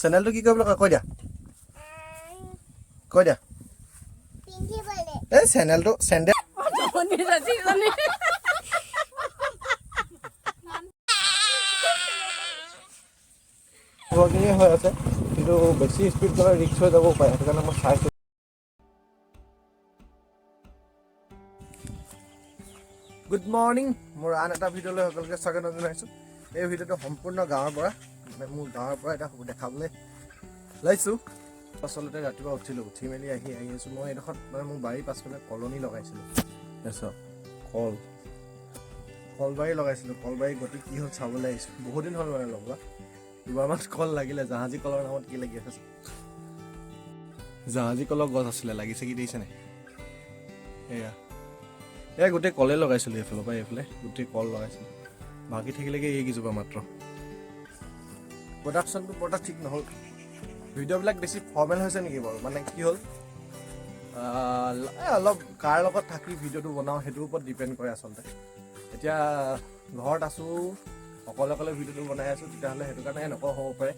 চেনেলটো কি কৰিব লগা কৈ দিয়া কৈ দিয়া এই চেনেলটো চেণ্ডেল ভগিনী হৈ আছে কিন্তু বেছি স্পীড গ'লে ৰিক্স হৈ যাব পাৰে সেইটো কাৰণে মই চাইছোঁ গুড মৰ্ণিং মোৰ আন এটা ভিডিঅ'লৈ সকলোকে স্বাগতম জনাইছোঁ এই ভিডিঅ'টো সম্পূৰ্ণ গাঁৱৰ পৰা মানে মোৰ গাঁৱৰ পৰা এটা দেখাবলৈ লৈছোঁ আচলতে ৰাতিপুৱা উঠিলোঁ উঠি মেলি আহি আছোঁ মই এইডোখৰত মানে মোৰ বাৰীৰ পাছফালে কলনি লগাইছিলোঁ তাৰপিছত কলবাৰী লগাইছিলোঁ কলবাৰী গতি কি হ'ল চাবলৈ আহিছোঁ বহুত দিন হ'ল মানে লগোৱা দুবাৰমান কল লাগিলে জাহাজী কলৰ নামত কি লাগি আছে জাহাজী কলৰ গছ আছিলে লাগিছে কি দেখিছেনে এয়া গোটেই কলে লগাইছিলোঁ এইফালৰ পৰা এইফালে গোটেই কল লগাইছিলোঁ বাকী থাকিলেগৈ এইকেইজোপা মাত্ৰ প্ৰডাকশ্যনটো বৰ ঠিক নহ'ল ভিডিঅ'বিলাক বেছি ফৰ্মেল হৈছে নেকি বাৰু মানে কি হ'ল অলপ কাৰ লগত থাকি ভিডিঅ'টো বনাওঁ সেইটোৰ ওপৰত ডিপেণ্ড কৰে আচলতে এতিয়া ঘৰত আছোঁ অকলে ভিডিঅ'টো বনাই আছোঁ তেতিয়াহ'লে সেইটো কাৰণে এনেকুৱা হ'ব পাৰে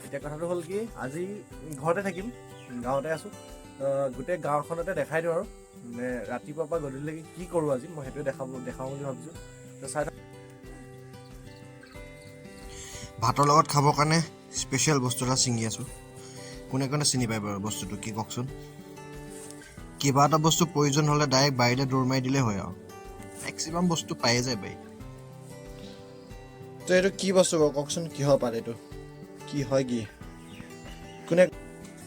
এতিয়া কথাটো হ'ল কি আজি ঘৰতে থাকিম গাঁৱতে আছোঁ গোটেই গাঁওখনতে দেখাই দিওঁ আৰু মানে ৰাতিপুৱাৰ পৰা গধূলিলৈকে কি কৰোঁ আজি মই সেইটোৱে দেখাওঁ বুলি ভাবিছোঁ চাই ভাতৰ লগত খাবৰ কাৰণে স্পেচিয়েল বস্তু এটা ছিঙি আছোঁ কোনে চিনি পায় বাৰু বস্তুটো কি কওকচোন কিবা এটা বস্তু প্ৰয়োজন হ'লে ডাইৰেক্ট বাৰীলৈ দৌৰ মাৰি দিলেই হয় আৰু মেক্সিমাম বস্তু পায়ে যায় বাৰী তো এইটো কি বস্তু বাৰু কওকচোন কিহৰ পাত এইটো কি হয় কি কোনে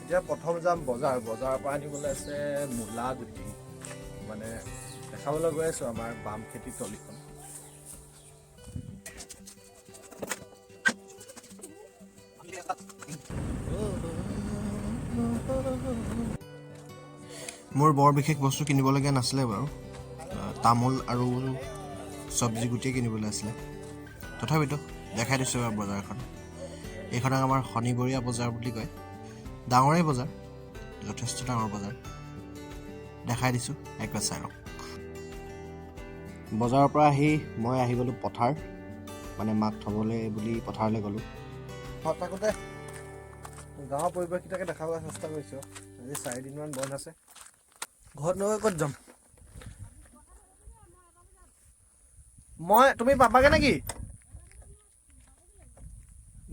এতিয়া প্ৰথম যাম বজাৰৰ পৰা আনিবলৈ আছে মূলা গুটি মানে দেখাবলৈ গৈ আছোঁ আমাৰ বাম খেতিৰ তলিখন মোৰ বৰ বিশেষ বস্তু কিনিবলগীয়া নাছিলে বাৰু তামোল আৰু চব্জি গুটিয়ে কিনিবলৈ আছিলে তথাপিতো দেখাই দিছোঁ বাৰু বজাৰখন এইখনক আমাৰ শনিবৰীয়া বজাৰ বুলি কয় ডাঙৰেই বজাৰ যথেষ্ট ডাঙৰ বজাৰ দেখাই দিছোঁ একবাৰ চাই লওক বজাৰৰ পৰা আহি মই আহি গ'লোঁ পথাৰ মানে মাক থ'বলৈ বুলি পথাৰলৈ গ'লোঁ থাকোঁতে গাঁৱৰ পৰিৱেশকেইটাকে দেখাবলৈ চেষ্টা কৰিছোঁ আজি 4 দিনমান বন্ধ আছে ঘৰত নগৈ ক'ত যাম তুমি পাবাগে নেকি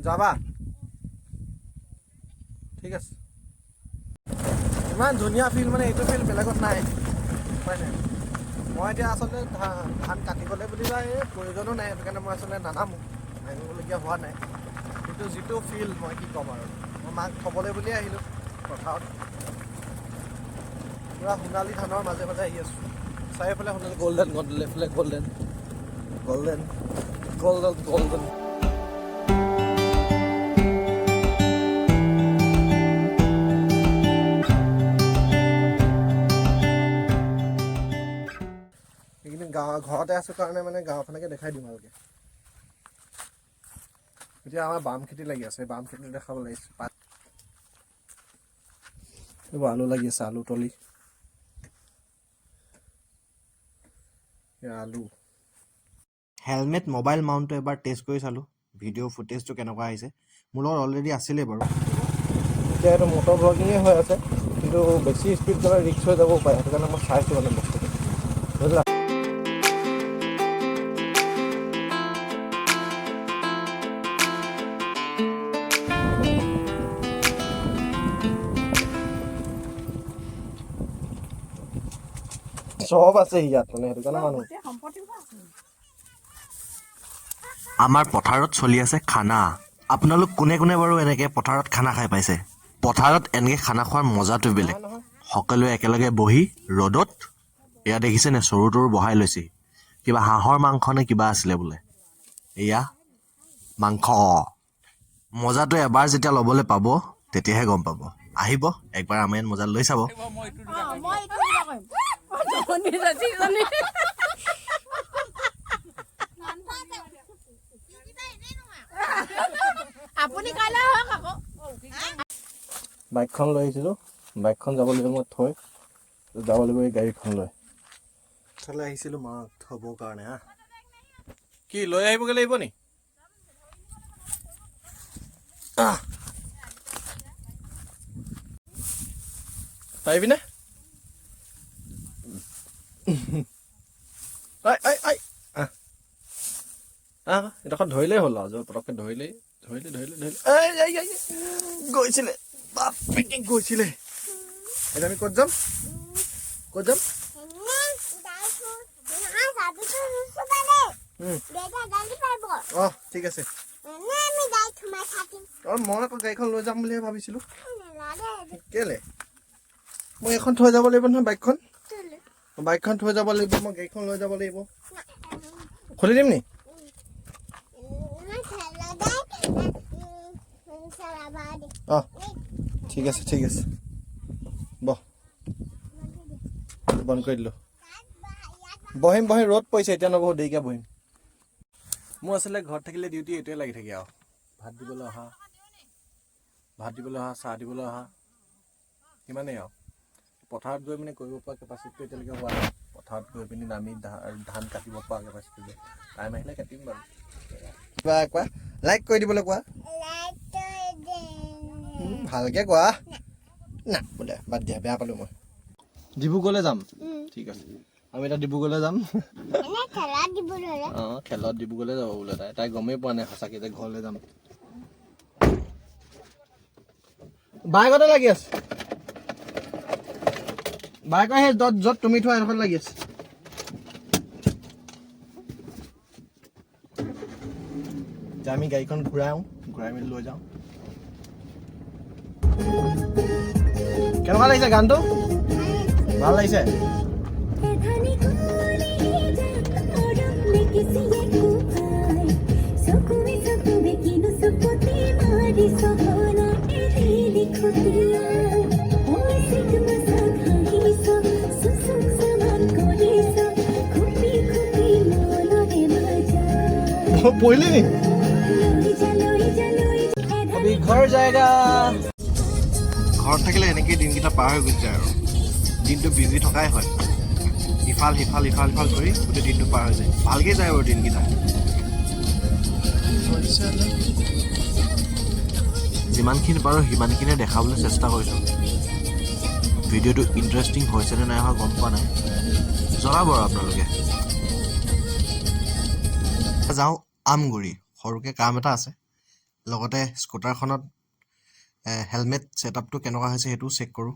যাবা ঠিক আছে ইমান ধুনীয়া ফিল্ড মানে এইটো ফিল্ড বেলেগত নাই হয় নাই মই এতিয়া আচলতে ধান কাটিবলৈ বুলি এই প্ৰয়োজনো নাই সেইটো কাৰণে মই আচলতে নানামো নামিবলগীয়া হোৱা নাই কিন্তু যিটো ফিল্ড মই কি ক'ম আৰু মই মাক থ'বলৈ বুলিয়ে আহিলোঁ পথাৰত পুৰা সোণালী ধানৰ মাজে আহি আছোঁ চাৰিওফালে সোণালী গল্ডেন এইফালে গল্ডেন এইকেইদিন ঘৰতে আছোঁ কাৰণে মানে গাঁওখনকে দেখাই দিম ভালকৈ এতিয়া আমাৰ বাম খেতি লাগি আছে বাম খেতি দেখাব লাগিছে পাত এইবোৰ আলু লাগি আছে আলু তলি আলু হেলমেট মোবাইল মাউণ্টটো এবাৰ টেষ্ট কৰি চালোঁ ভিডিঅ' ফুটেজটো কেনেকুৱা আহিছে মোৰ লগত অলৰেডি আছিলেই বাৰু এতিয়া এইটো মটৰ ব্লগিঙে হৈ আছে কিন্তু বেছি স্পীড গ'লে ৰিক্স হৈ যাব পাৰে সেইটো কাৰণে মই চাইছোঁ মানে বস্তুটো বুজিলা চব আছে ইয়াত মানে সেইটো কাৰণে মানুহ আমাৰ পথাৰত চলি আছে খানা আপোনালোক কোনে বাৰু এনেকৈ পথাৰত খানা খাই পাইছে পথাৰত এনেকৈ খানা খোৱাৰ মজাটো বেলেগ সকলোৱে একেলগে বহি ৰ'দত এয়া দেখিছেনে চৰু তৰু বহাই লৈছে কিবা হাঁহৰ মাংস নে কিবা আছিলে বোলে এয়া মাংস মজাটো এবাৰ যেতিয়া ল'বলৈ পাব তেতিয়াহে গম পাব আহিব একবাৰ আমাৰ ইয়াত মজা লৈ চাব বাইকখন লৈ আহিছিলোঁ বাইকখন যাব লাগিব মই থৈ যাব লাগিব এই গাড়ীখন লৈ তালৈ আহিছিলোঁ মাক থ'বৰ কাৰণে হা কি লৈ আহিবগৈ লাগিব নি পাৰিবিনে এডোখৰ ধৰিলেই হ'ল আৰু পটককৈ ধৰিলে গৈছিলে গৈছিলে এতিয়া আমি ক'ত যাম ঠিক আছে মই আকৌ গাড়ীখন লৈ যাম বুলিহে ভাবিছিলোঁ কেলে মই এখন থৈ যাব লাগিব নহয় বাইকখন থৈ যাব লাগিব মই গাড়ীখন লৈ যাব লাগিব খুলি দিম নি ঠিক আছে বহ বন্ধ কৰি দিলোঁ বহিম ৰ'দ পৰিছে এতিয়া নবহো দেৰিকৈ বহিম মোৰ আচলতে ঘৰত থাকিলে ডিউটি এইটোৱে লাগি থাকে আৰু ভাত দিবলৈ অহা চাহ দিবলৈ অহা সিমানেই আৰু পথাৰত গৈ মানে কৰিব পৰা কেপাচিটিটো এতিয়ালৈকে হোৱা নাই পথাৰত গৈ পিনি নামি ধান কাটিব পৰা কেপাচিটিটো টাইম আহিলে কাটিম বাৰু কোৱা লাইক কৰি দিবলৈ কোৱা ভালকৈ কোৱা না বোলে বাদ দিয়া বেয়া পালোঁ মই ডিব্ৰুগড়লৈ যাম ঠিক আছে আমি এতিয়া ডিব্ৰুগড়লৈ যাম খেলত ডিব্ৰুগড়লৈ যাব বোলে তাই গমেই পোৱা নাই সঁচাকৈ যে ঘৰলৈ যাম বাইকতে লাগি আছে বাইকৰ সেই য'ত তুমি থোৱা এডোখৰত লাগি আছে এতিয়া আমি গাড়ীখন ঘূৰাই মেলি লৈ যাওঁ কেনেকুৱা লাগিছে গানটো ভাল লাগিছে পঢ়িলি নি ঘৰ জায়গা ঘৰত থাকিলে এনেকেই দিনকেইটা পাৰ হৈ গুচি যায় আৰু দিনটো বিজি থকাই হয় ইফাল সিফাল কৰি গোটেই দিনটো পাৰ হৈ যায় ভালকৈ যায় আৰু দিনকেইটা যিমানখিনি পাৰোঁ সিমানখিনিয়ে দেখাবলৈ চেষ্টা কৰিছোঁ ভিডিঅ'টো ইণ্টাৰেষ্টিং হৈছেনে নাই হোৱা গম পোৱা নাই জনাব আৰু আপোনালোকে যাওঁ আমগুৰি সৰুকৈ কাম এটা আছে লগতে স্কুটাৰখনত হেলমেট ছেটআপটো কেনেকুৱা হৈছে সেইটোও চেক কৰোঁ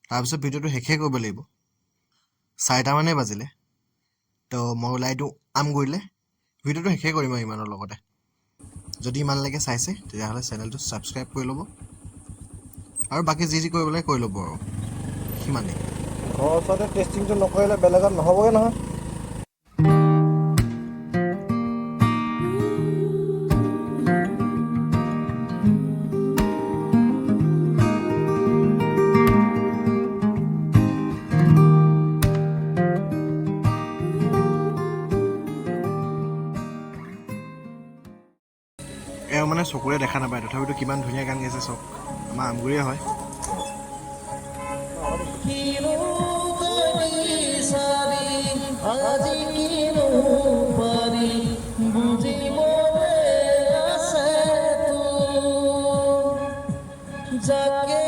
তাৰপিছত ভিডিঅ'টো শেষেই কৰিব লাগিব 4টামানেই বাজিলে তো মই ওলাই দিওঁ আমগুৰিলৈ ভিডিঅ'টো শেষেই কৰিম আৰু ইমানৰ লগতে যদি ইমানলৈকে চাইছে তেতিয়াহ'লে চেনেলটো ছাবস্ক্ৰাইব কৰি ল'ব আৰু বাকী যি কৰিব লাগে কৰি ল'ব আৰু সিমানেই ঘৰৰ ওচৰতে টেষ্টিংটো নকৰিলে বেলেগত নহ'বগৈ নহয় এওঁ মানে চকুৰে দেখা নাপায় তথাপিতো কিমান ধুনীয়া গান গাইছে চব আমাৰ আমগুৰিয়ে হয় जाके